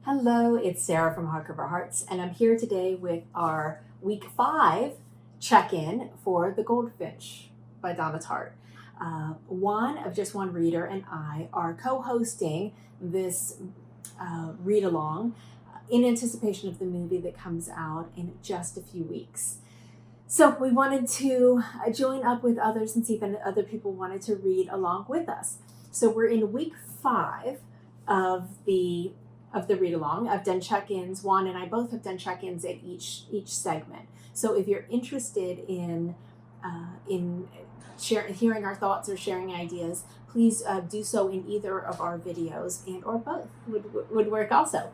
Hello, it's Sarah from Hardcover Hearts, and I'm here today with our week 5 check-in for The Goldfinch by Donna Tartt. Juan of Just Juan Reader and I are co-hosting this read-along in anticipation of the movie that comes out in just a few weeks. So we wanted to join up with others and see if other people wanted to read along with us. So we're in week 5 of the read along. I've done check-ins. Juan and I both have done check-ins at each segment. So if you're interested in hearing our thoughts or sharing ideas, please do so in either of our videos, and or both would work also.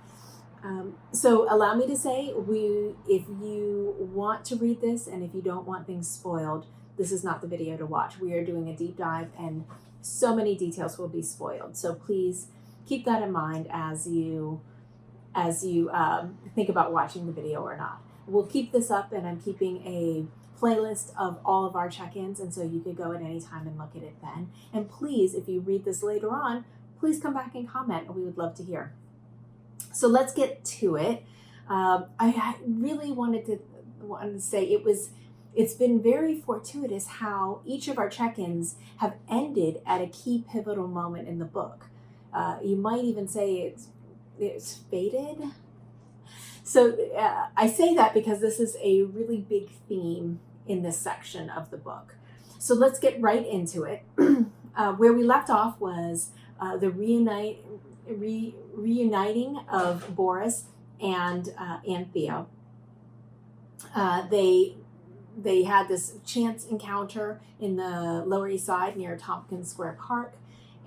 So allow me to say, if you want to read this and if you don't want things spoiled, this is not the video to watch. We are doing a deep dive and so many details will be spoiled. So please keep that in mind as you think about watching the video or not. We'll keep this up, and I'm keeping a playlist of all of our check-ins, and so you could go at any time and look at it then. And please, if you read this later on, please come back and comment. We would love to hear. So let's get to it. I really wanted to say it's been very fortuitous how each of our check-ins have ended at a key pivotal moment in the book. You might even say it's fated. So I say that because this is a really big theme in this section of the book. So let's get right into it. Where we left off was the reuniting of Boris and Theo. They had this chance encounter in the Lower East Side near Tompkins Square Park,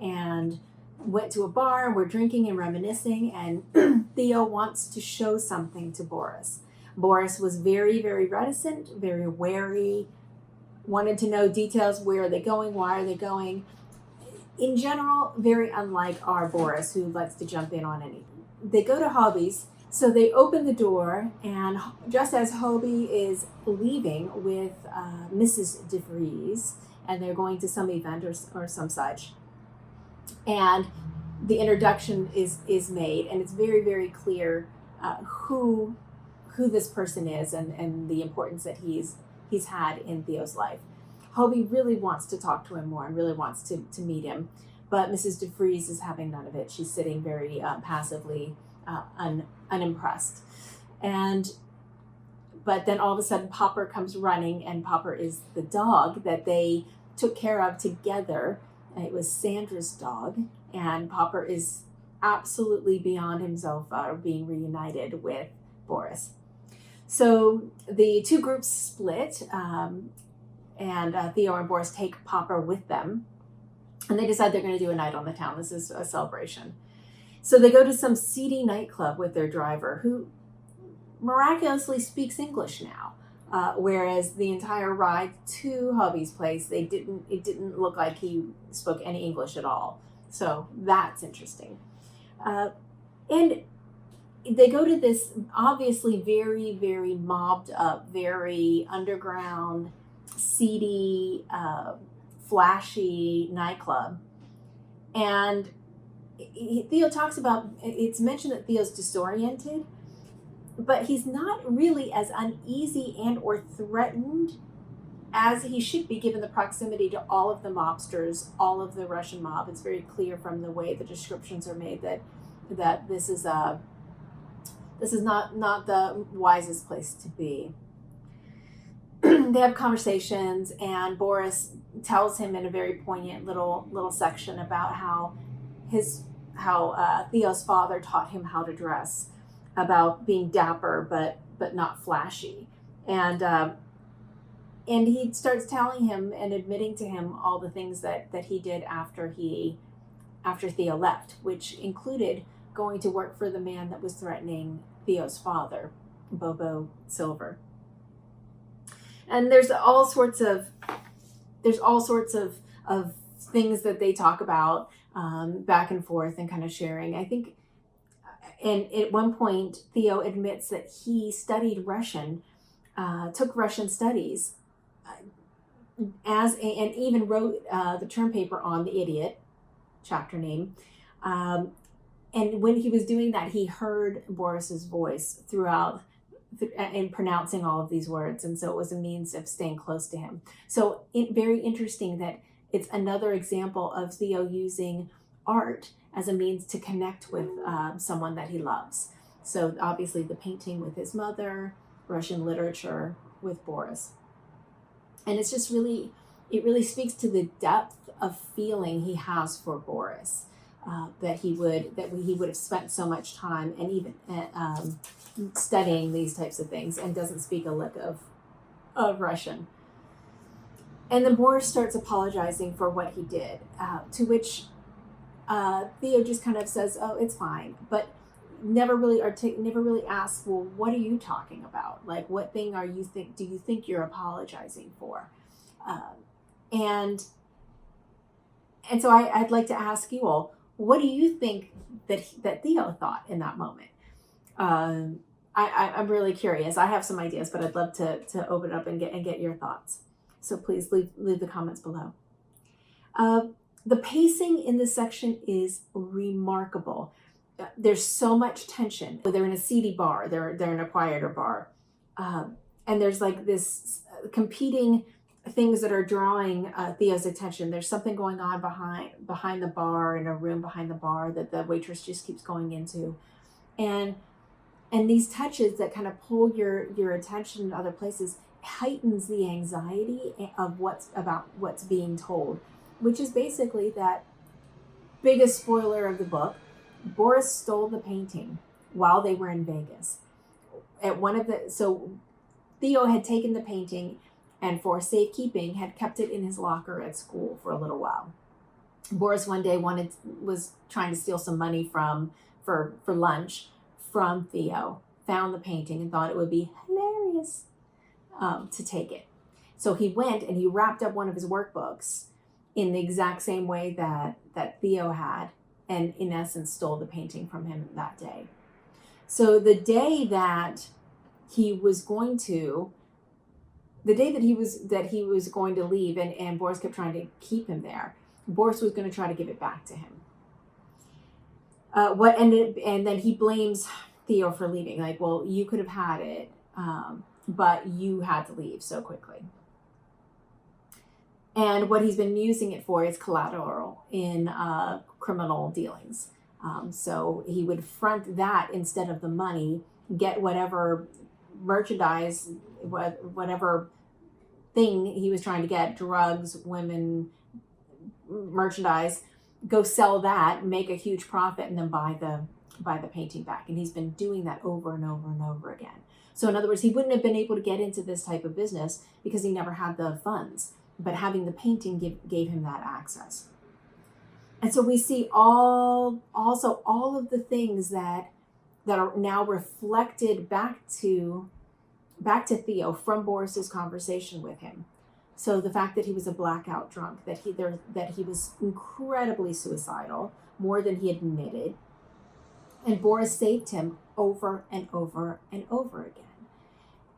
and went to a bar and we're drinking and reminiscing, and Theo wants to show something to Boris. Boris was very, very reticent, very wary, wanted to know details. Where are they going? Why are they going? In general, very unlike our Boris, who likes to jump in on anything. They go to Hobie's, so they open the door, and just as Hobie is leaving with Mrs. DeVries, and they're going to some event or some such, and the introduction is made, and it's very, very clear who this person is and the importance that he's had in Theo's life. Hobie really wants to talk to him more and really wants to meet him, but Mrs. DeVries is having none of it. She's sitting very passively, unimpressed. But then all of a sudden Popper comes running, and Popper is the dog that they took care of together. It was Sandra's dog, and Popper is absolutely beyond himself being reunited with Boris. So the two groups split, and Theo and Boris take Popper with them, and they decide they're going to do a night on the town. This is a celebration. So they go to some seedy nightclub with their driver, who miraculously speaks English now. Whereas the entire ride to Hobie's place, it didn't look like he spoke any English at all. So that's interesting. And they go to this obviously very, very mobbed up, very underground, seedy, flashy nightclub. And Theo talks about, it's mentioned that Theo's disoriented, but he's not really as uneasy and or threatened as he should be, given the proximity to all of the mobsters, all of the Russian mob. It's very clear from the way the descriptions are made that this is not the wisest place to be. They have conversations, and Boris tells him in a very poignant little section about how Theo's father taught him how to dress, about being dapper but not flashy, and he starts telling him and admitting to him all the things that he did after Theo left, which included going to work for the man that was threatening Theo's father, Bobo Silver. And there's all sorts of things that they talk about back and forth and kind of sharing. I think, and at one point, Theo admits that he studied Russian, took Russian studies, and even wrote the term paper on the idiot, chapter name, And when he was doing that, he heard Boris's voice throughout in pronouncing all of these words. And so it was a means of staying close to him. So very interesting that it's another example of Theo using art as a means to connect with someone that he loves. So obviously the painting with his mother, Russian literature with Boris. And it's just really, it really speaks to the depth of feeling he has for Boris, that he would have spent so much time and even studying these types of things, and doesn't speak a lick of Russian. And then Boris starts apologizing for what he did, to which Theo just kind of says, "Oh, it's fine," but never really asks, "Well, what are you talking about? Like, what thing do you think you're apologizing for?" And so I'd like to ask you all, what do you think that Theo thought in that moment? I'm really curious. I have some ideas, but I'd love to open it up and get your thoughts. So please leave the comments below. The pacing in this section is remarkable. There's so much tension. They're in a seedy bar. They're in a quieter bar, and there's like this competing things that are drawing Theo's attention. There's something going on behind the bar, in a room behind the bar that the waitress just keeps going into, and these touches that kind of pull your attention to other places heightens the anxiety of what's being told, which is basically that biggest spoiler of the book. Boris stole the painting while they were in Vegas. So Theo had taken the painting and for safekeeping had kept it in his locker at school for a little while. Boris one day was trying to steal some money for lunch from Theo, found the painting and thought it would be hilarious to take it. So he went and he wrapped up one of his workbooks in the exact same way that Theo had, and in essence stole the painting from him that day. So the day that he was going to leave, and Boris kept trying to keep him there, Boris was going to try to give it back to him. And then he blames Theo for leaving. Like, well, you could have had it, but you had to leave so quickly. And what he's been using it for is collateral in criminal dealings. So he would front that instead of the money, get whatever merchandise, whatever thing he was trying to get, drugs, women, merchandise, go sell that, make a huge profit, and then buy the painting back. And he's been doing that over and over and over again. So in other words, he wouldn't have been able to get into this type of business because he never had the funds. But having the painting gave him that access. And so we see all of the things that are now reflected back to Theo from Boris's conversation with him. So the fact that he was a blackout drunk, that he was incredibly suicidal, more than he admitted, and Boris saved him over and over and over again.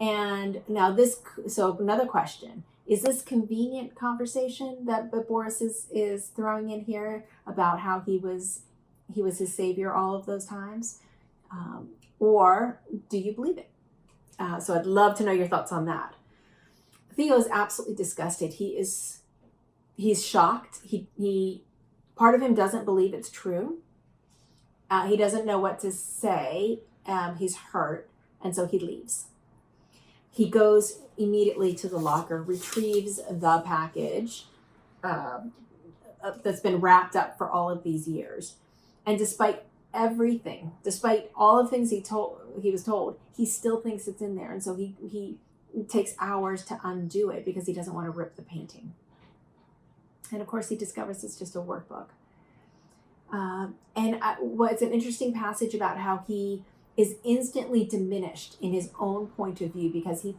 And now so another question. Is this convenient conversation that Boris is throwing in here about how he was his savior all of those times? Or do you believe it? So I'd love to know your thoughts on that. Theo is absolutely disgusted. He's shocked. He part of him doesn't believe it's true. He doesn't know what to say. He's hurt, and so he leaves. He goes immediately to the locker, retrieves the package that's been wrapped up for all of these years. And despite everything, despite all the things he was told, he still thinks it's in there. And so he takes hours to undo it because he doesn't want to rip the painting. And of course, he discovers it's just a workbook. What's an interesting passage about how he is instantly diminished in his own point of view because he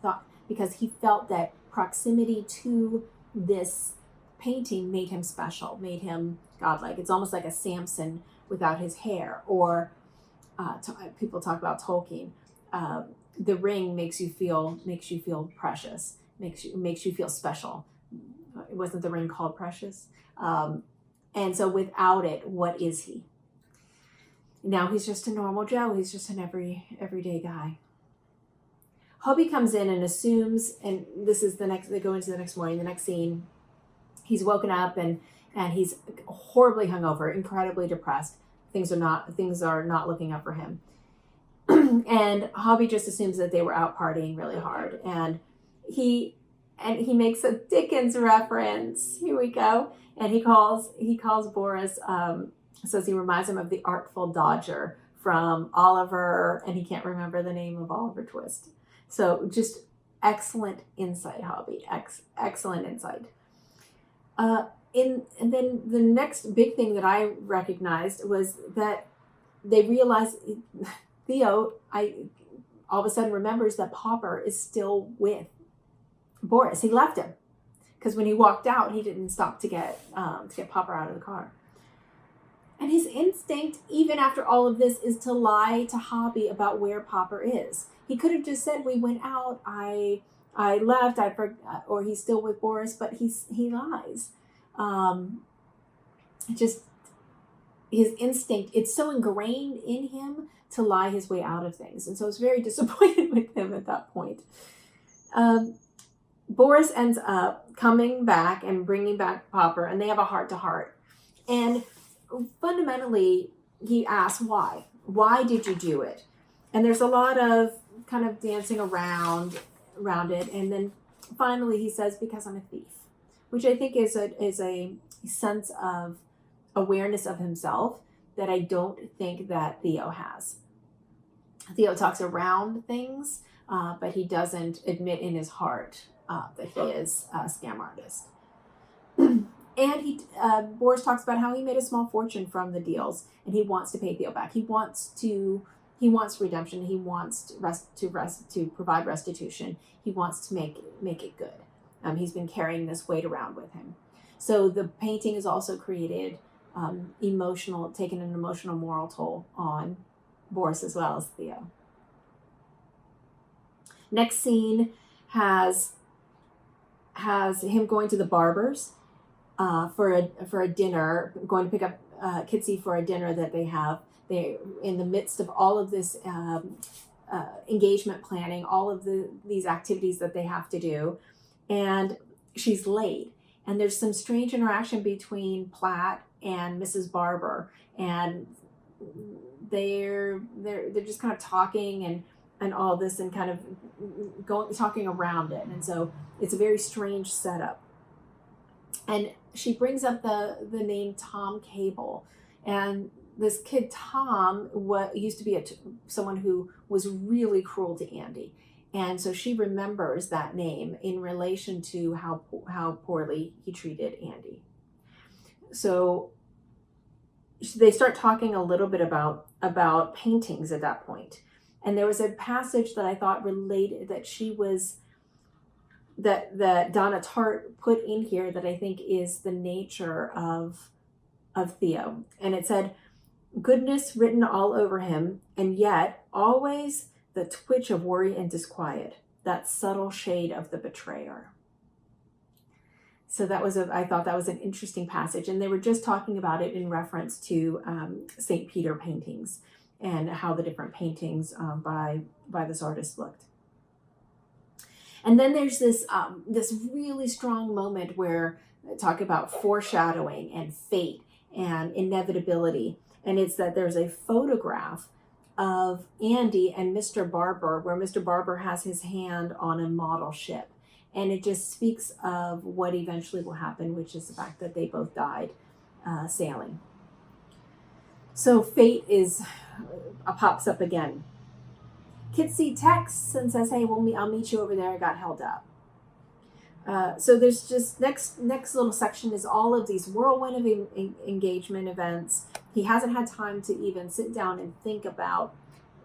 felt that proximity to this painting made him special, made him godlike. It's almost like a Samson without his hair, or people talk about Tolkien. The ring makes you feel precious, makes you feel special. Wasn't the ring called Precious? And so without it, what is he? Now he's just a normal Joe. He's just an everyday guy. Hubby comes in and assumes, and this is they go into the next morning, the next scene. He's woken up and he's horribly hungover, incredibly depressed. Things are not looking up for him. And Hobby just assumes that they were out partying really hard. And he makes a Dickens reference. Here we go. And he calls Boris, says he reminds him of the Artful Dodger from Oliver, and he can't remember the name of Oliver Twist. So just excellent insight, Hobby. Excellent insight. And then the next big thing that I recognized was that they realized Theo, all of a sudden remembers that Popper is still with Boris. He left him because when he walked out, he didn't stop to get Popper out of the car. And his instinct, even after all of this, is to lie to Hobby about where Popper is. He could have just said, "We went out. I left. I forgot," or he's still with Boris, but he lies. Just his instinct, it's so ingrained in him to lie his way out of things. And so I was very disappointed with him at that point. Boris ends up coming back and bringing back Popper, and they have a heart-to-heart. And fundamentally, he asks why. Why did you do it? And there's a lot of kind of dancing around it. And then finally he says, because I'm a thief, which I think is a sense of awareness of himself that I don't think that Theo has. Theo talks around things, but he doesn't admit in his heart that he is a scam artist. And Boris talks about how he made a small fortune from the deals, and he wants to pay Theo back. He wants redemption. He wants to provide restitution. He wants to make it good. He's been carrying this weight around with him. So the painting has also created taken an emotional moral toll on Boris as well as Theo. Next scene has him going to the barber's for a dinner, going to pick up Kitsy for a dinner that they have. They're in the midst of all of this engagement planning, all of these activities that they have to do, and she's late. And there's some strange interaction between Platt and Mrs. Barber, and they're just kind of talking and all this and kind of talking around it. And so it's a very strange setup. And she brings up the name Tom Cable, and this kid Tom used to be someone who was really cruel to Andy. And so she remembers that name in relation to how poorly he treated Andy. So they start talking a little bit about paintings at that point. And there was a passage that I thought related that Donna Tartt put in here that I think is the nature of Theo. And it said, goodness written all over him, and yet always the twitch of worry and disquiet, that subtle shade of the betrayer. So I thought that was an interesting passage. And they were just talking about it in reference to St. Peter paintings and how the different paintings by this artist looked. And then there's this really strong moment where they talk about foreshadowing and fate and inevitability. And it's that there's a photograph of Andy and Mr. Barber, where Mr. Barber has his hand on a model ship. And it just speaks of what eventually will happen, which is the fact that they both died sailing. So fate pops up again. Kitsy texts and says, hey, I'll meet you over there. I got held up. So there's just next little section is all of these whirlwind of engagement events. He hasn't had time to even sit down and think about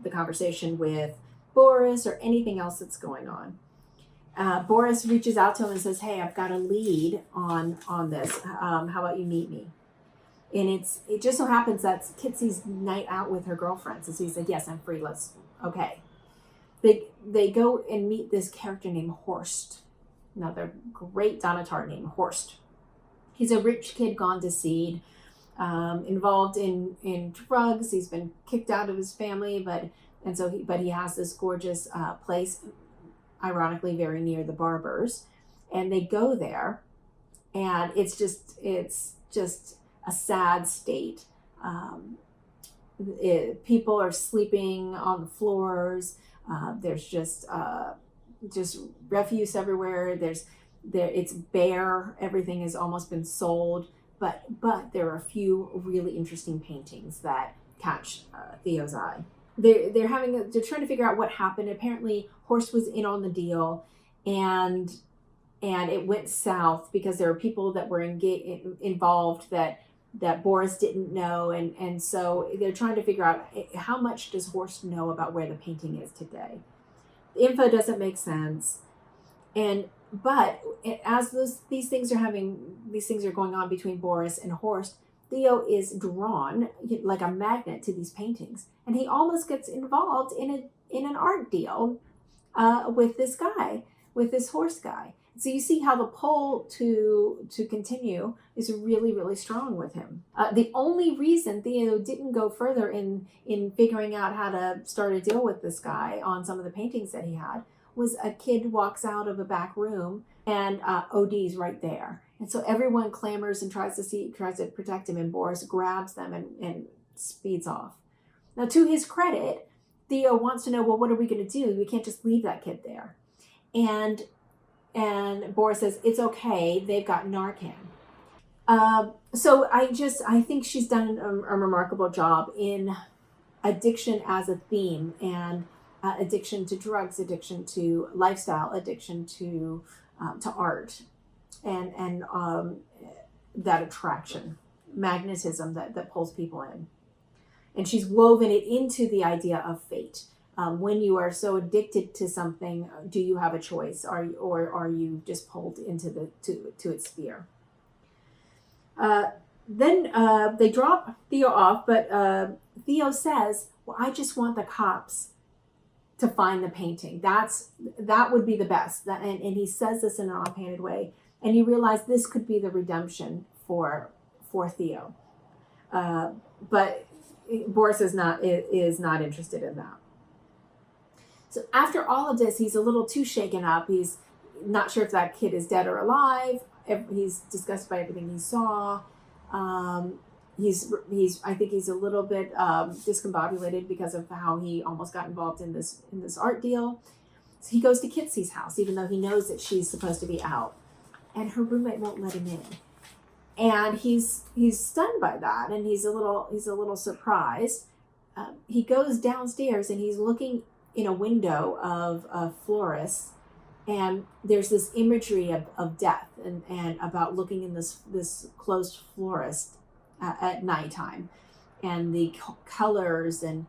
the conversation with Boris or anything else that's going on. Boris reaches out to him and says, hey, I've got a lead on this. How about you meet me? And it just so happens that's Kitsy's night out with her girlfriends. And so he said, yes, I'm free. Okay. They go and meet this character named Horst. Another great Donna Tartt name, Horst. He's a rich kid gone to seed. involved in drugs. He's been kicked out of his family, but he has this gorgeous place, ironically very near the barbers, and they go there, and it's just a sad state. People are sleeping on the floors. There's just refuse everywhere. It's bare. Everything has almost been sold. But there are a few really interesting paintings that catch Theo's eye. They're trying to figure out what happened. Apparently, Horst was in on the deal, and it went south because there were people that were involved that Boris didn't know, and so they're trying to figure out how much does Horst know about where the painting is today. The info doesn't make sense, but as these things are going on between Boris and Horst, Theo is drawn like a magnet to these paintings, and he almost gets involved in an art deal with this Horst guy. So you see how the pull to continue is really, really strong with him. The only reason Theo didn't go further in figuring out how to start a deal with this guy on some of the paintings that he had was a kid walks out of a back room and ODs right there. And so everyone clamors and tries to protect him, and Boris grabs them and speeds off. Now, to his credit, Theo wants to know, well, what are we going to do? We can't just leave that kid there. And Boris says, it's okay, they've got Narcan. So I think she's done a remarkable job in addiction as a theme, and addiction to drugs, addiction to lifestyle, addiction to art, and that attraction, magnetism that pulls people in. And she's woven it into the idea of fate. When you are so addicted to something, do you have a choice, or are you just pulled into to its sphere? Then they drop Theo off, but Theo says, "Well, I just want the cops to find the painting. That would be the best." And he says this in an offhanded way, and you realize this could be the redemption for Theo. But Boris is not interested in that. So after all of this, he's a little too shaken up. He's not sure if that kid is dead or alive. He's disgusted by everything he saw. I think he's a little bit discombobulated because of how he almost got involved in this art deal. So he goes to Kitsy's house, even though he knows that she's supposed to be out, and her roommate won't let him in. And he's stunned by that, and he's a little surprised. He goes downstairs and he's looking in a window of a florist, and there's this imagery of death and about looking in this closed florist at nighttime, and the colors and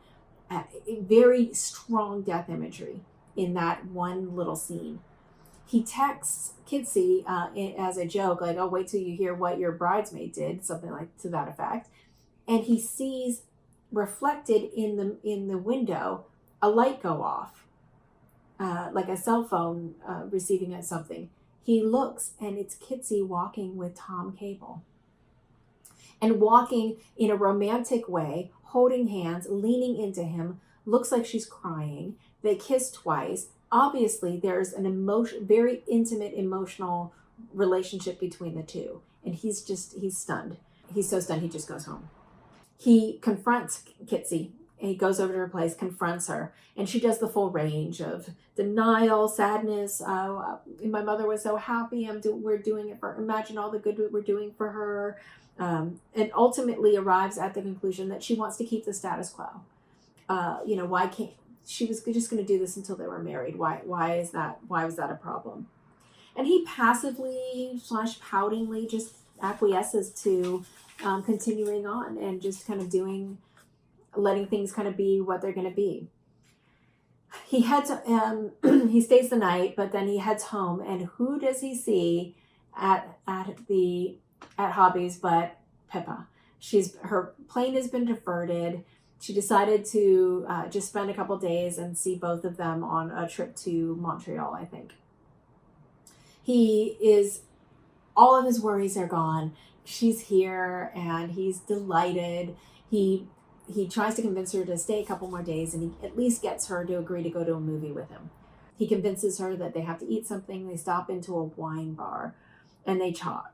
very strong death imagery in that one little scene. He texts Kitsy as a joke, like, "Oh, wait till you hear what your bridesmaid did," something like to that effect. And he sees reflected in the window a light go off, like a cell phone receiving at something. He looks, and it's Kitsy walking with Tom Cable, and walking in a romantic way, holding hands, leaning into him. Looks like she's crying. They kiss twice. Obviously, there's an very intimate emotional relationship between the two, and he's stunned. He's so stunned he just goes home. He confronts Kitsy. He goes over to her place, confronts her, and she does the full range of denial, sadness. My mother was so happy. We're doing it for. Imagine all the good we're doing for her, and ultimately arrives at the conclusion that she wants to keep the status quo. Why can't she was just going to do this until they were married? Why was that a problem? And he passively / poutingly just acquiesces to continuing on and just kind of letting things kind of be what they're going to be. He he stays the night, but then he heads home, and who does he see at Hobbies but Pippa? Her plane has been diverted. She decided to just spend a couple days and see both of them on a trip to Montreal, I think. All of his worries are gone. she's here and he's delighted. He tries to convince her to stay a couple more days, and he at least gets her to agree to go to a movie with him. He convinces her that they have to eat something. They stop into a wine bar and they talk.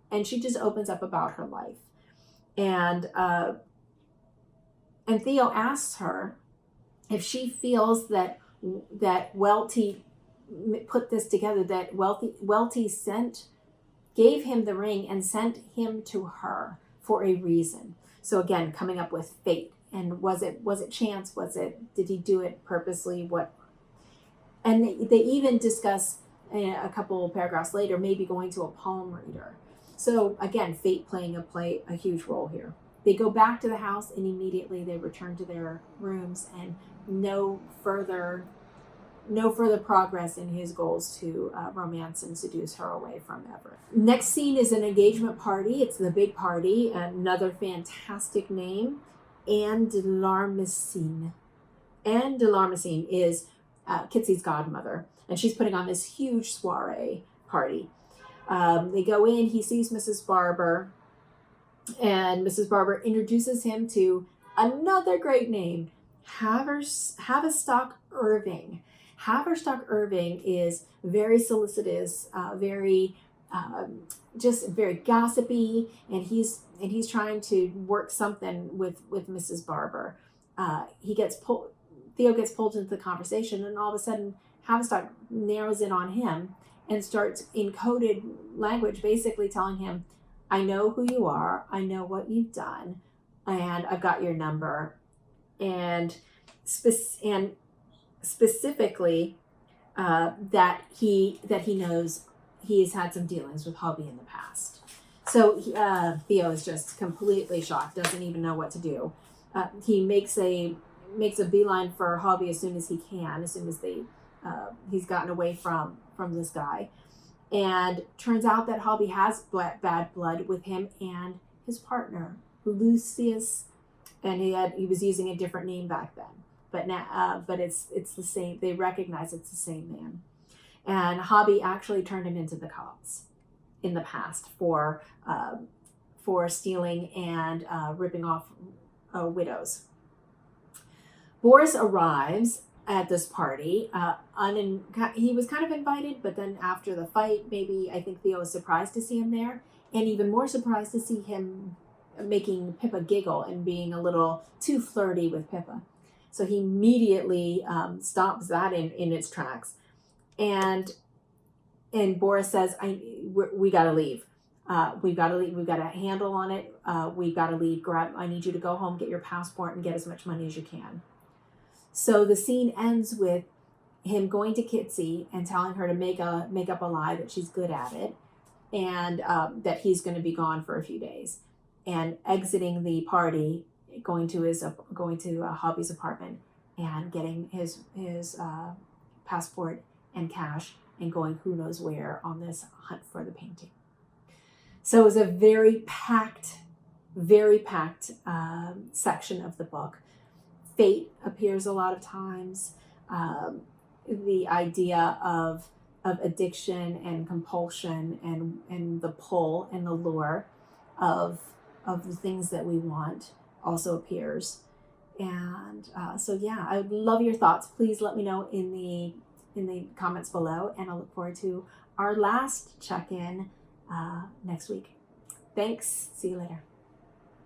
And she just opens up about her life. And Theo asks her if she feels that Welty put this together, that Welty gave him the ring and sent him to her for a reason. So again, coming up with fate. And was it chance? Did he do it purposely? And they even discuss a couple of paragraphs later, maybe going to a palm reader. So again, fate playing a huge role here. They go back to the house and immediately they return to their rooms, and no further progress in his goals to romance and seduce her away from Everett. Next scene is an engagement party. It's the big party. Another fantastic name, Anne de Larmesine. Anne de Larmesine is Kitsy's godmother, and she's putting on this huge soiree party. They go in, he sees Mrs. Barber, and Mrs. Barber introduces him to another great name, Haverstock Irving. Haverstock Irving is very solicitous, very gossipy, and he's trying to work something with Mrs. Barber. Theo gets pulled into the conversation, and all of a sudden Haverstock narrows in on him and starts in coded language, basically telling him, I know who you are, I know what you've done, and I've got your number. And specifically that he knows he's had some dealings with Hobby in the past. So Theo is just completely shocked, doesn't even know what to do. He makes a beeline for Hobby as soon as he can, as soon as he's gotten away from this guy. And turns out that Hobby has bad blood with him and his partner, Lucius, and he was using a different name back then. But now, but it's the same. They recognize it's the same man. And Hobby actually turned him into the cops in the past for stealing and ripping off widows. Boris arrives at this party. He was kind of invited, but then after the fight, maybe I think Theo was surprised to see him there, and even more surprised to see him making Pippa giggle and being a little too flirty with Pippa. So he immediately stops that in its tracks, and Boris says, "We got to leave. We've got to leave. We've got a handle on it. We've got to leave. I need you to go home, get your passport, and get as much money as you can." So the scene ends with him going to Kitsy and telling her to make up a lie that she's good at it, and that he's going to be gone for a few days, and exiting the party, going to Hobby's apartment and getting his passport and cash and going who knows where on this hunt for the painting. So it was a very packed section of the book. Fate appears a lot of times. The idea of addiction and compulsion and the pull and the lure of the things that we want also appears. And so yeah, I would love your thoughts. Please let me know in the comments below, and I look forward to our last check-in next week. Thanks. See you later.